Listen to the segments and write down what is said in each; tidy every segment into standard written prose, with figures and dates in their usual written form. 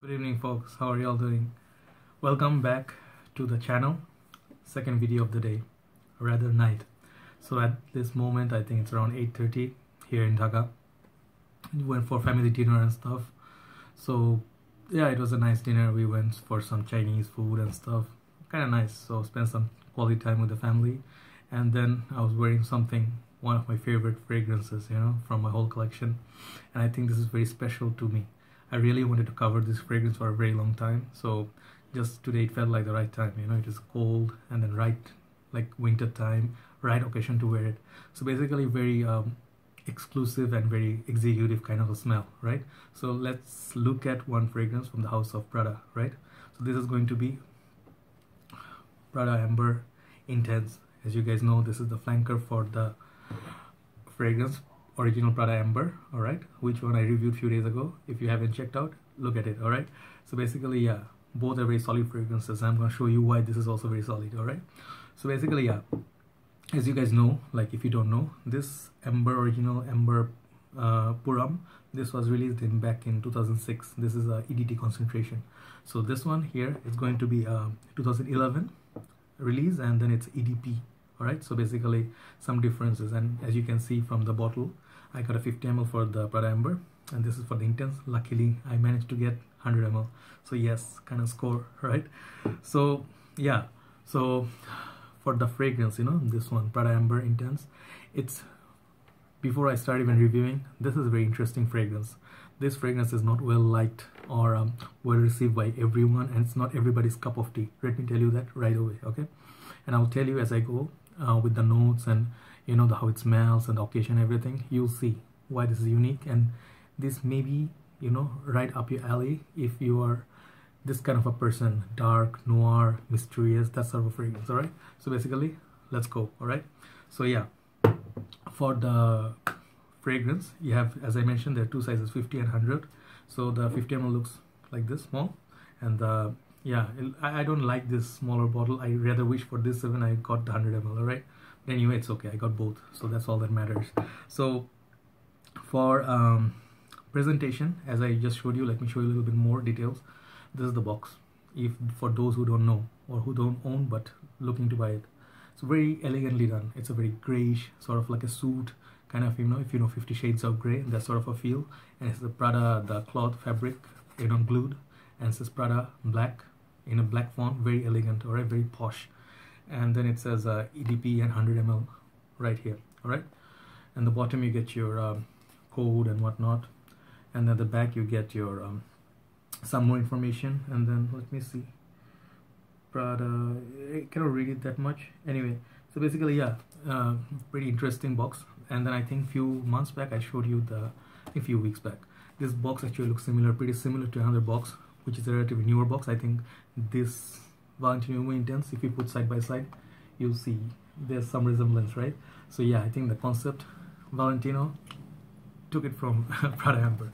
Good evening folks, how are y'all doing? Welcome back to the channel. Second video of the day, or rather night. So at this moment I think it's around 8:30 here in Dhaka. We went for family dinner and stuff. So yeah, it was a nice dinner. We went for some Chinese food and stuff, kind of nice. So spent some quality time with the family, and then I was wearing something, one of my favorite fragrances, from my whole collection, and I think this is very special to me. I really wanted to cover this fragrance for a very long time, so just today it felt like the right time. It is cold and then right, like winter time, right occasion to wear it. So basically very exclusive and very executive kind of a smell, right? So let's look at one fragrance from the house of Prada, right? So this is going to be Prada Amber Intense. As you guys know, this is the flanker for the fragrance original Prada Amber, alright, which one I reviewed a few days ago. If you haven't checked out, look at it, alright. So basically, yeah, both are very solid fragrances. I'm going to show you why this is also very solid, alright. So basically, yeah, as you guys know, like if you don't know, this original Amber Puram, this was released back in 2006. This is a EDT concentration. So this one here is going to be 2011 release, and then it's EDP. Alright, so basically some differences, and as you can see from the bottle, I got a 50 ml for the Prada Amber, and this is for the Intense. Luckily I managed to get 100 ml, so yes, kind of score, right? So yeah, so for the fragrance, this one Prada Amber Intense, it's, before I start even reviewing, this is a very interesting fragrance. This fragrance is not well liked or well received by everyone, and it's not everybody's cup of tea. Let me tell you that right away, okay? And I'll tell you as I go with the notes and how it smells and the occasion, everything. You'll see why this is unique, and this may be right up your alley if you are this kind of a person, dark, noir, mysterious, that sort of fragrance. All right, so basically let's go. All right, so yeah, for the fragrance you have, as I mentioned, there are two sizes, 50 and 100. So the 50 ml looks like this, small, and yeah, I don't like this smaller bottle. I rather wish for this even I got the 100 ml, alright? But anyway, it's okay, I got both, so that's all that matters. So for presentation, as I just showed you, let me show you a little bit more details. This is the box, if for those who don't know or who don't own but looking to buy it. So very elegantly done. It's a very grayish, sort of like a suit kind of, if you know 50 Shades of Grey, that sort of a feel. And it's the Prada, the cloth fabric, glued, and it says Prada black in a black font, very elegant, alright, very posh. And then it says EDP and 100 ml right here, alright. And the bottom you get your code and whatnot, and then the back you get your some more information. And then let me see, Prada, I cannot read it that much. Anyway, so basically, yeah, pretty interesting box. And then I think few months back I showed you a few weeks back, this box actually looks similar, pretty similar to another box, which is a relatively newer box. I think this Valentino Intense, if you put side by side, you'll see there's some resemblance, right? So yeah, I think the concept, Valentino took it from Prada Amber.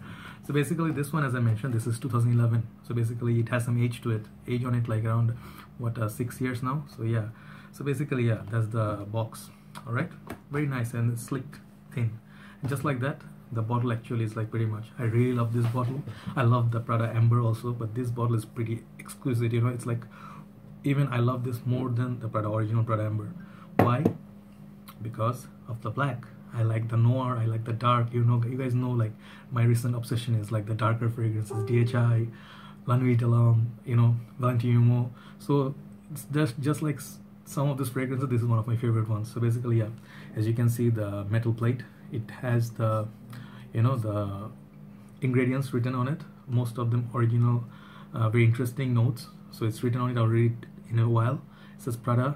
So basically this one, as I mentioned, this is 2011. So basically it has some age to it, age on it, like around what 6 years now. So yeah, so basically, yeah, that's the box. All right, very nice and slick, thin, and just like that, the bottle actually is like pretty much, I really love this bottle. I love the Prada Amber also, but this bottle is pretty exquisite. It's like, even I love this more than the original Prada Amber. Why? Because of the black. I like the noir, I like the dark. You guys know, like my recent obsession is like the darker fragrances, DHI, La Nuit de l'Homme, Valentino. So it's just like some of these fragrances, this is one of my favorite ones. So basically, yeah, as you can see, the metal plate, it has the the ingredients written on it, most of them original, very interesting notes. So it's written on it, I'll read it in a while. It says Prada,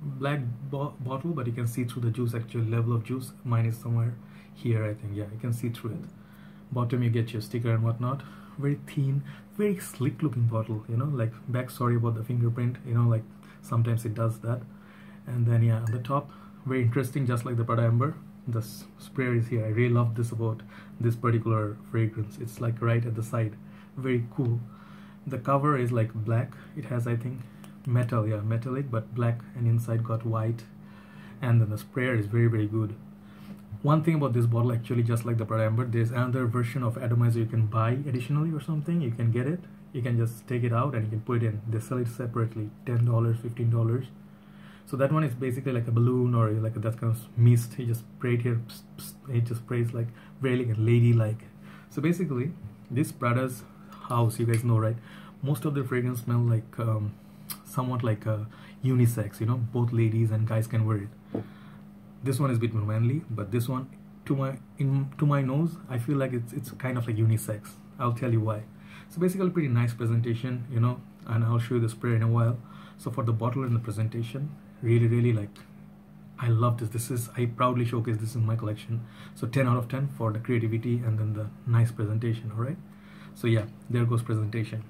black bottle, but you can see through the juice, actual level of juice. Mine is somewhere here, I think. Yeah, you can see through it. Bottom you get your sticker and whatnot. Very thin, very slick looking bottle, like back, sorry about the fingerprint, like sometimes it does that. And then yeah, on the top, very interesting, just like the Prada Amber, the sprayer is here. I really love this about this particular fragrance. It's like right at the side, very cool. The cover is like black. It has, I think, metal, yeah, metallic, but black, and inside got white. And then the sprayer is very, very good. One thing about this bottle, actually, just like the Prada Amber, there's another version of atomizer you can buy additionally or something. You can get it, you can just take it out and you can put it in. They sell it separately, $10, $15. So that one is basically like a balloon or like that kind of mist. You just spray it here, psst, psst, it just sprays like very like ladylike. So basically this Prada's house, you guys know, right? Most of the fragrance smell like somewhat like unisex, you know, both ladies and guys can wear it. This one is a bit more manly, but this one, to my nose, I feel like it's kind of like unisex. I'll tell you why. So basically, pretty nice presentation, you know, and I'll show you the spray in a while. So for the bottle and the presentation, really like, I love this. I proudly showcase this in my collection. So 10 out of 10 for the creativity and then the nice presentation. All right. So yeah, there goes presentation.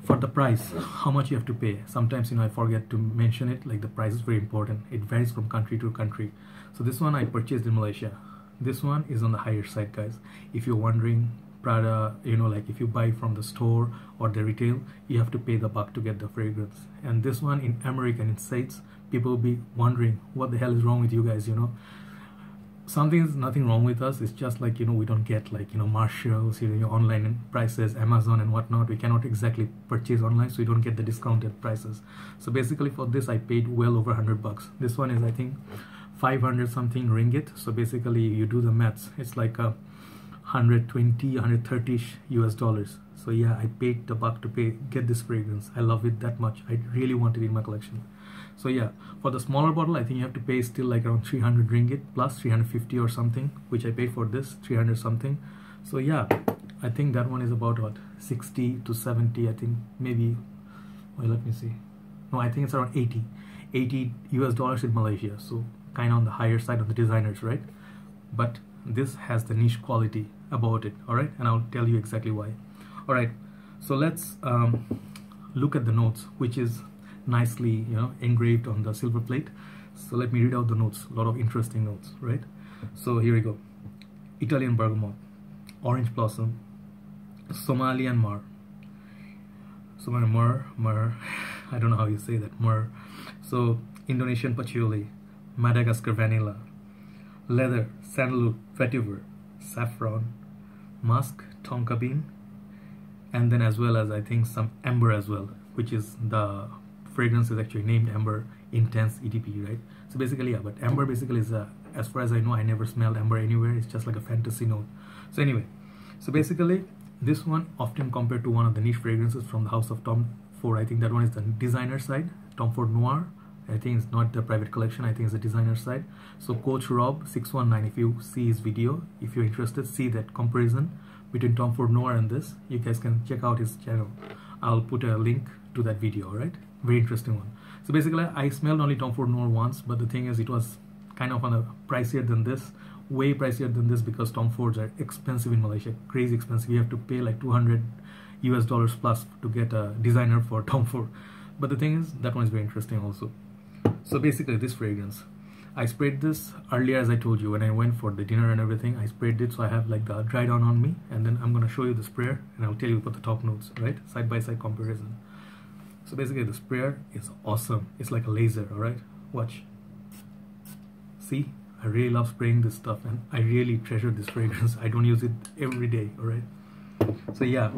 For the price, how much you have to pay, sometimes, you know, I forget to mention it, like the price is very important. It varies from country to country. So this one I purchased in Malaysia. This one is on the higher side, guys. If you're wondering, Prada, you know, like if you buy from the store or the retail, you have to pay the buck to get the fragrance. And this one in America and in States, people will be wondering what the hell is wrong with you guys, you know. Nothing wrong with us. It's just like, you know, we don't get like, you know, Marshalls, you know, your online prices, Amazon and whatnot. We cannot exactly purchase online, so we don't get the discounted prices. So basically for this I paid well over $100. This one is, I think, 500 something ringgit. So basically you do the maths, it's like a 120 130 US dollars. So yeah, I paid the buck to get this fragrance. I love it that much. I really want it in my collection. So yeah, for the smaller bottle, I think you have to pay still like around 300 ringgit plus 350 or something, which I paid for this 300 something. So yeah, I think that one is about what, 60 to 70, I think, maybe. Well, let me see. No, I think it's around 80 US dollars in Malaysia. So kind of on the higher side of the designers, right? But this has the niche quality about it. All right, and I'll tell you exactly why. All right, so let's look at the notes, which is nicely, you know, engraved on the silver plate. So let me read out the notes. A lot of interesting notes, right? So here we go. Italian bergamot, orange blossom, Somalian myrrh, I don't know how you say that, myrrh. So Indonesian patchouli, Madagascar vanilla, leather, sandalwood, vetiver, saffron, musk, tonka bean, and then as well as I think some amber as well, which is the fragrance is actually named Amber Intense EDP, right? So basically, yeah, but amber basically is as far as I know, I never smelled amber anywhere. It's just like a fantasy note. So anyway, so basically this one often compared to one of the niche fragrances from the house of Tom Ford. I think that one is the designer side, Tom Ford Noir. I think it's not the private collection, I think it's the designer side. So coachrob 619, if you see his video, if you're interested, see that comparison between Tom Ford Noir and this. You guys can check out his channel. I'll put a link to that video, right? Very interesting one. So basically I smelled only Tom Ford Noir once, but the thing is it was kind of on a pricier than this, way pricier than this, because Tom Fords are expensive in Malaysia, crazy expensive. You have to pay like 200 US dollars plus to get a designer for Tom Ford. But the thing is, that one is very interesting also. So basically this fragrance, I sprayed this earlier, as I told you, when I went for the dinner and everything. I sprayed it, so I have like the dry down on me, and then I'm gonna show you the sprayer and I'll tell you about the top notes, right? Side by side comparison. So basically the sprayer is awesome. It's like a laser, all right? Watch. See, I really love spraying this stuff and I really treasure this fragrance. I don't use it every day, all right? So yeah,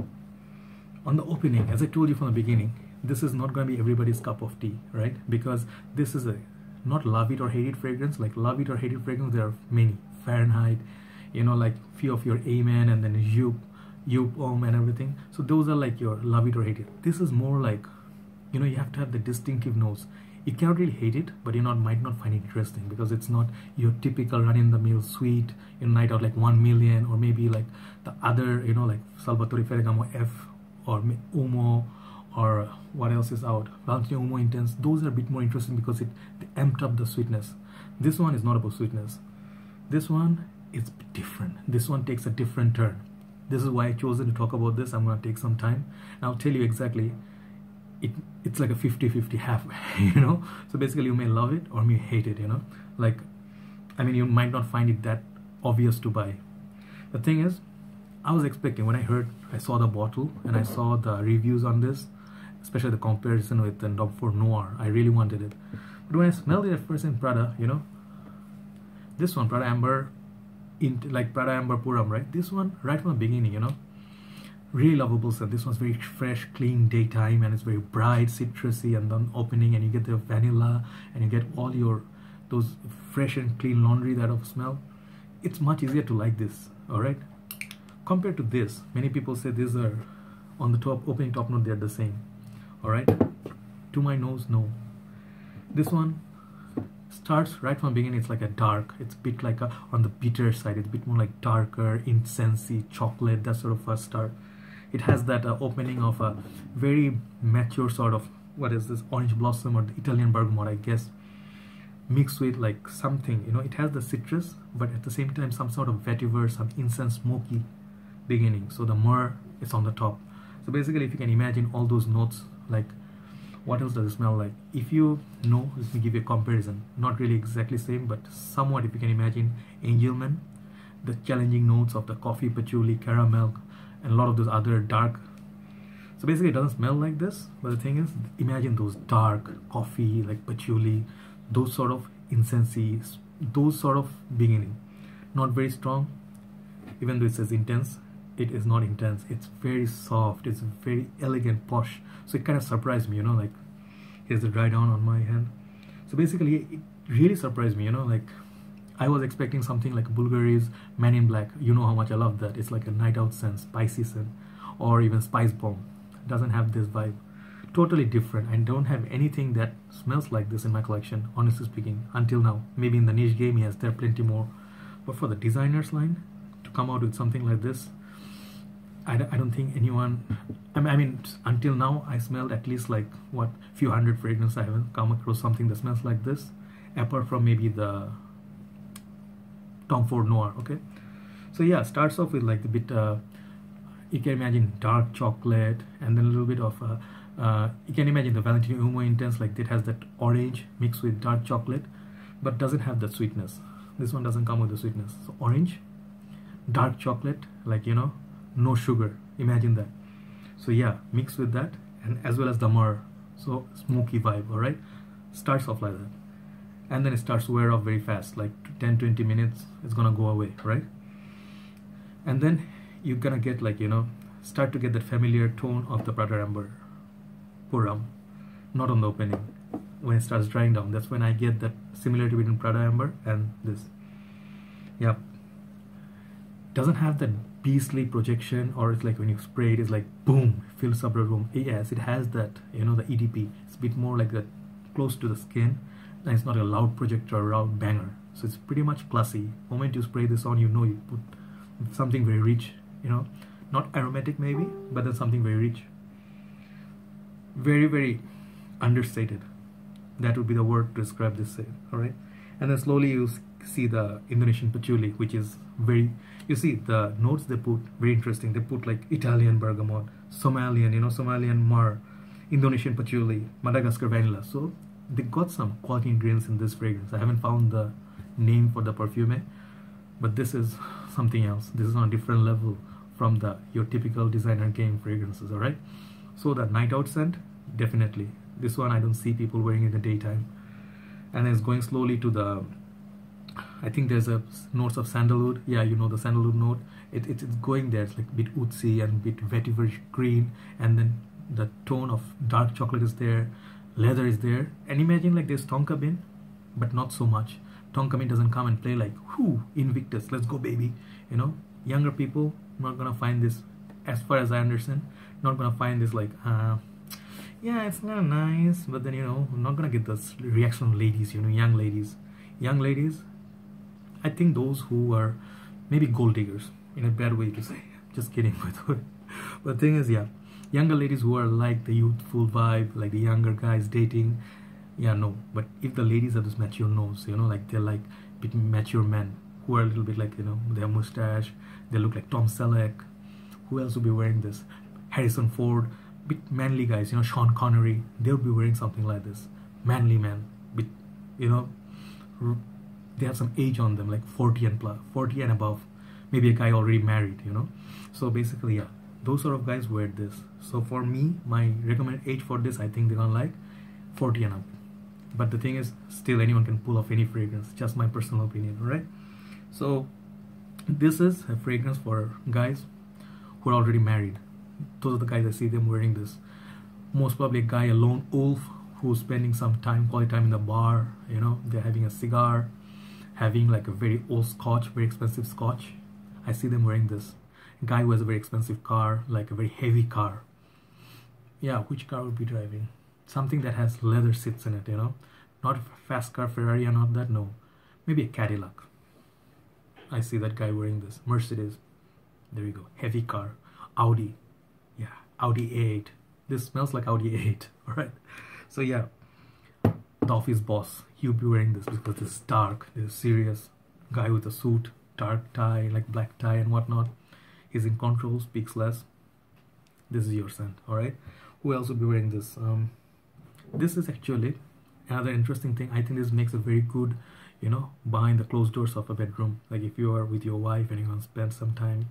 on the opening, as I told you from the beginning, this is not going to be everybody's cup of tea, right? Because this is a not love it or hate it fragrance. Like love it or hate it fragrance, there are many. Fahrenheit, you know, like few of your Amen, and then Homme and everything. So those are like your love it or hate it. This is more like, you know, you have to have the distinctive notes. You cannot really hate it, but you might not find it interesting because it's not your typical run-in-the-mill sweet, you know, night out like 1 million, or maybe like the other, you know, like Salvatore Ferragamo F or Uomo, or what else is out, Valentino Uomo Intense. Those are a bit more interesting because they amped up the sweetness. This one is not about sweetness. This one is different. This one takes a different turn. This is why I chose to talk about this. I'm going to take some time and I'll tell you exactly. It's like a 50-50 half, you know. So basically you may love it or may hate it, you know. Like, I mean, you might not find it that obvious to buy. The thing is, I was expecting, when I saw the bottle and I saw the reviews on this, especially the comparison with the Tom Ford Noir, I really wanted it. But when I smelled it at first in Prada, you know, This one, Prada Amber, like Prada Amber Puram, right? This one, right from the beginning, you know, really lovable scent. This one's very fresh, clean daytime, and it's very bright, citrusy, and then opening, and you get the vanilla, and you get all your those fresh and clean laundry that of smell. It's much easier to like this, all right? Compared to this, many people say these are on the top opening top note, they're the same, all right? To my nose, no. This one starts right from the beginning. It's like a dark, it's a bit like on the bitter side. It's a bit more like darker, incensey, chocolate, that sort of a start. It has that opening of a very mature sort of, what is this, orange blossom or the Italian bergamot, I guess, mixed with like something, you know, it has the citrus, but at the same time some sort of vetiver, some incense smoky beginning. So the myrrh is on the top. So basically, if you can imagine all those notes, like what else does it smell like? If you know, let me give you a comparison, not really exactly same, but somewhat. If you can imagine Angelman, the challenging notes of the coffee, patchouli, caramel, and a lot of those other dark. So basically it doesn't smell like this, but the thing is, imagine those dark coffee, like patchouli, those sort of incenses, those sort of beginning. Not very strong, even though it says intense, it is not intense. It's very soft, it's very elegant, posh. So it kind of surprised me, you know, like here's the dry down on my hand. So basically it really surprised me, you know, like I was expecting something like Bulgari's Man in Black. You know how much I love that. It's like a night out scent, spicy scent, or even Spice Bomb. It doesn't have this vibe. Totally different. I don't have anything that smells like this in my collection, honestly speaking, until now. Maybe in the niche game, yes, there are plenty more. But for the designers line, to come out with something like this, I don't think anyone, I mean, until now, I smelled at least like, what, few hundred fragrances. I haven't come across something that smells like this, apart from maybe the Tom Ford Noir, okay? So yeah, starts off with like a bit, you can imagine dark chocolate, and then a little bit of, you can imagine the Valentino Uomo Intense, like it has that orange mixed with dark chocolate, but doesn't have that sweetness. This one doesn't come with the sweetness. So orange, dark chocolate, like, you know, no sugar, imagine that. So yeah, mixed with that, and as well as the myrrh, so smoky vibe, all right? Starts off like that, and then it starts to wear off very fast, like 10-20 minutes, it's gonna go away, right? And then you're gonna get, like, you know, start to get that familiar tone of the Prada Amber Puram, not on the opening. When it starts drying down, that's when I get that similarity between Prada Amber and this. Yep. Doesn't have that beastly projection, or it's like when you spray it, it's like boom, fills up the room. Yes, it has that, you know, the EDP. It's a bit more like that, close to the skin, and it's not a loud projector or loud banger. So it's pretty much classy. The moment you spray this on, you know you put something very rich, you know, not aromatic maybe, but then something very rich. Very, very understated. That would be the word to describe this scent, all right? And then slowly you see the Indonesian patchouli, which is very, you see the notes they put, very interesting. They put like Italian bergamot, Somalian, you know, Somalian myrrh, Indonesian patchouli, Madagascar vanilla. So they got some quality ingredients in this fragrance. I haven't found the name for the perfume, but this is something else. This is on a different level from the your typical designer game fragrances, all right? So the night out scent, definitely. This one I don't see people wearing in the daytime. And it's going slowly to the, I think there's a notes of sandalwood. Yeah, you know the sandalwood note. It's going there. It's like a bit woodsy and a bit vetiver green, and then the tone of dark chocolate is there, leather is there. And imagine like there's Tonka Bean, but not so much. Tonka Bean doesn't come and play like, whoo, Invictus, let's go baby. You know, younger people not gonna find this, as far as I understand, not gonna find this like, yeah, it's not nice, but then, you know, I'm not gonna get this reaction from ladies, you know, young ladies. Young ladies, I think those who are maybe gold diggers, in a bad way to say, just kidding. But the thing is, yeah, younger ladies who are like the youthful vibe, like the younger guys dating, yeah, no. But if the ladies have this mature nose, you know, like they're like bit mature men who are a little bit like, you know, they have mustache, they look like Tom Selleck. Who else will be wearing this? Harrison Ford. Bit manly guys, you know, Sean Connery, they'll be wearing something like this. Manly man, bit, you know, they have some age on them, like 40 and plus, 40 and above. Maybe a guy already married, you know. So basically, yeah, those sort of guys wear this. So for me, my recommended age for this, I think they're gonna like 40 and up. but the thing is, still anyone can pull off any fragrance, just my personal opinion. All right, so this is a fragrance for guys who are already married. Those are the guys I see them wearing this. Most probably a guy, a lone wolf, who's spending some time, quality time in the bar, you know, they're having a cigar, having like a very old scotch, very expensive scotch. I see them wearing this. A guy who has a very expensive car, like a very heavy car. Yeah, which car would be driving? Something that has leather seats in it, you know, not a fast car, Ferrari or not that, no. Maybe a Cadillac. I see that guy wearing this. Mercedes, there you go, heavy car. Audi, yeah, Audi A8. This smells like Audi A8, all right? So yeah, the office boss, he'll be wearing this because it's dark, this serious guy with a suit, dark tie, like black tie and whatnot. He's in control, speaks less. This is your scent, all right? Who else will be wearing this? This is actually another interesting thing. I think this makes a very good, you know, behind the closed doors of a bedroom. Like if you are with your wife and you want to spend some time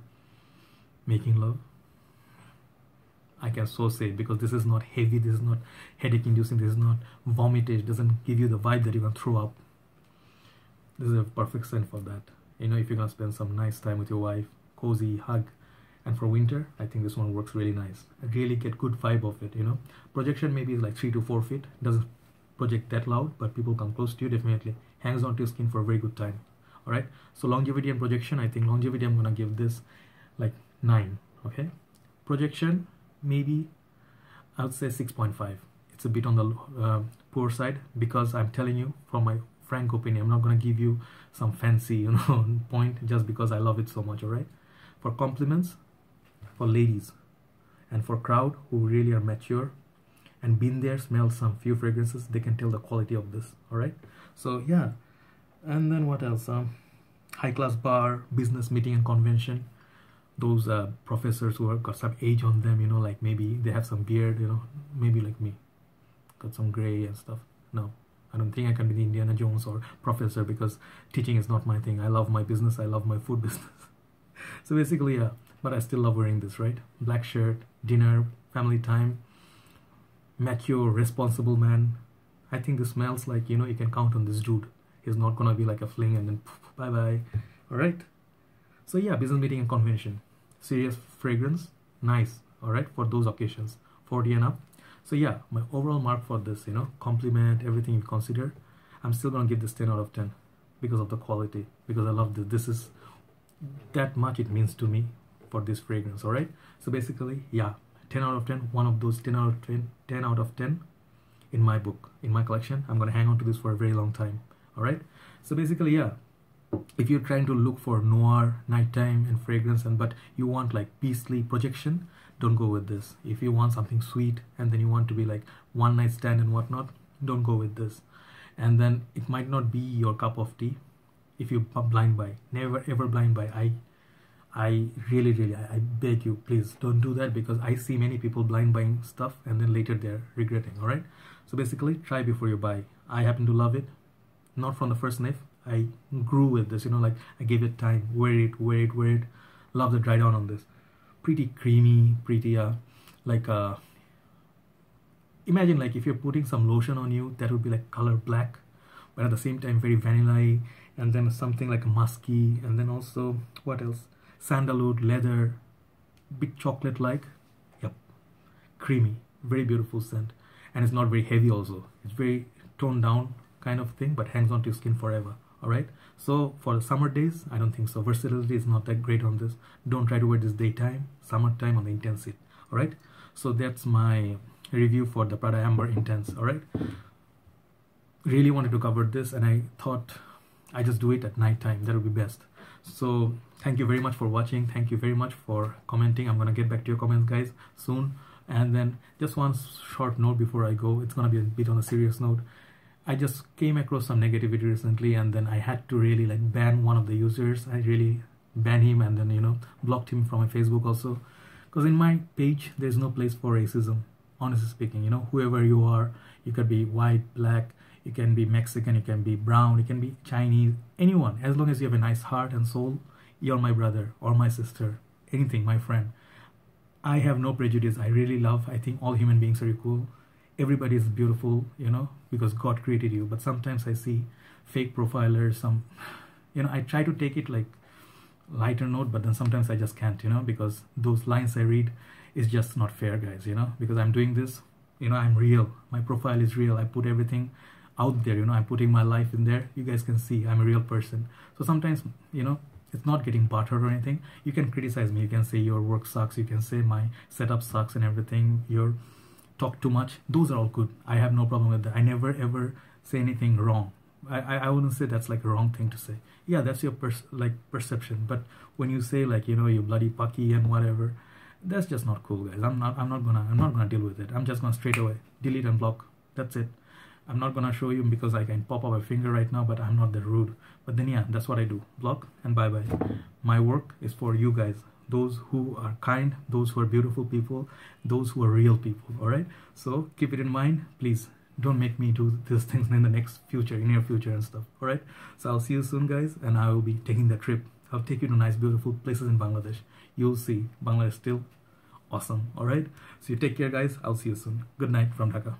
making love, I can so say it, because this is not heavy, this is not headache inducing, this is not vomitage, doesn't give you the vibe that you're gonna throw up. This is a perfect scent for that. You know, if you're gonna spend some nice time with your wife, cozy hug. And for winter, I think this one works really nice. I really get good vibe of it, you know. Projection maybe is like 3 to 4 feet, doesn't project that loud, but people come close to you, definitely hangs onto your skin for a very good time. All right, so longevity and projection, I think longevity I'm gonna give this like 9. Okay, projection maybe I would say 6.5. It's a bit on the poor side, because I'm telling you from my frank opinion, I'm not gonna give you some fancy, you know, point just because I love it so much. All right, for compliments, for ladies, and for crowd who really are mature and been there, smell some few fragrances, they can tell the quality of this. All right, so yeah. And then what else? High class bar, business meeting and convention. Those professors who have got some age on them, you know, like maybe they have some beard, you know, maybe like me, got some gray and stuff. No, I don't think I can be the Indiana Jones or professor, because teaching is not my thing. I love my business, I love my food business. So basically, yeah, but I still love wearing this, right? Black shirt, dinner, family time, mature, responsible man. I think this smells like, you know, you can count on this dude. He's not gonna be like a fling and then bye bye. All right, so yeah, business meeting and convention, serious fragrance, nice. All right, for those occasions, 40 and up. So yeah, my overall mark for this, you know, compliment, everything you consider, I'm still gonna give this 10 out of 10 because of the quality, because I love this. This is that much it means to me for this fragrance. All right, so basically, yeah, 10 out of 10, one of those 10 out of 10 out of 10 in my book, in my collection. I'm gonna hang on to this for a very long time. All right, so basically, yeah, if you're trying to look for noir, nighttime and fragrance, and but you want like beastly projection, don't go with this. If you want something sweet and then you want to be like one night stand and whatnot, don't go with this. And then it might not be your cup of tea if you blind buy. Never ever blind buy. I really I beg you, please don't do that, because I see many people blind buying stuff and then later they're regretting. All right, so basically, try before you buy. I happen to love it, not from the first sniff. I grew with this, you know, like I gave it time, wear it. Love the dry down on this. Pretty creamy, pretty like imagine like if you're putting some lotion on you, that would be like color black, but at the same time very vanilla-y, and then something like musky, and then also what else? Sandalwood, leather, bit chocolate like. Yep, creamy, very beautiful scent, and it's not very heavy also. It's very toned down kind of thing, but hangs on to your skin forever. All right, so for the summer days, I don't think so. Versatility is not that great on this. Don't try to wear this daytime, summertime on the intense heat. All right, so that's my review for the Prada Amber Intense. All right, really wanted to cover this, and I thought I just do it at night time. That would be best. So thank you very much for watching. Thank you very much for commenting. I'm gonna get back to your comments, guys, soon. And then just one short note before I go. It's gonna be a bit on a serious note. I just came across some negativity recently, and then I had to really like ban one of the users. I really banned him, and then, you know, blocked him from my Facebook also, because in my page there's no place for racism, honestly speaking. You know, whoever you are, you could be white, black, you can be Mexican, you can be brown, you can be Chinese, anyone, as long as you have a nice heart and soul, you're my brother or my sister, anything, my friend. I have no prejudice. I really love, I think all human beings are equal. everybody is beautiful, you know, because God created you. But sometimes I see fake profilers, some, you know, I try to take it like lighter note, but then sometimes I just can't, you know, because those lines I read is just not fair, guys, you know, because I'm doing this, you know, I'm real, my profile is real, I put everything out there, you know, I'm putting my life in there, you guys can see I'm a real person. So sometimes, you know, it's not getting buttered or anything. You can criticize me, you can say your work sucks, you can say my setup sucks and everything, your talk too much, those are all good. I have no problem with that. I never ever say anything wrong. I wouldn't say that's like a wrong thing to say. Yeah, that's your perception. But when you say like, you know, you bloody pucky and whatever, that's just not cool, guys. I'm not gonna deal with it. I'm just gonna straight away delete and block. That's it. I'm not gonna show you because I can pop up a finger right now, but I'm not that rude. But then yeah, that's what I do. Block and bye bye. My work is for you guys, those who are kind, those who are beautiful people, those who are real people. All right, so keep it in mind, please. Don't make me do these things in the next future, in your future and stuff. All right, so I'll see you soon, guys, and I will be taking the trip. I'll take you to nice beautiful places in Bangladesh. You'll see Bangladesh still awesome. All right, so you take care, guys. I'll see you soon. Good night from Dhaka.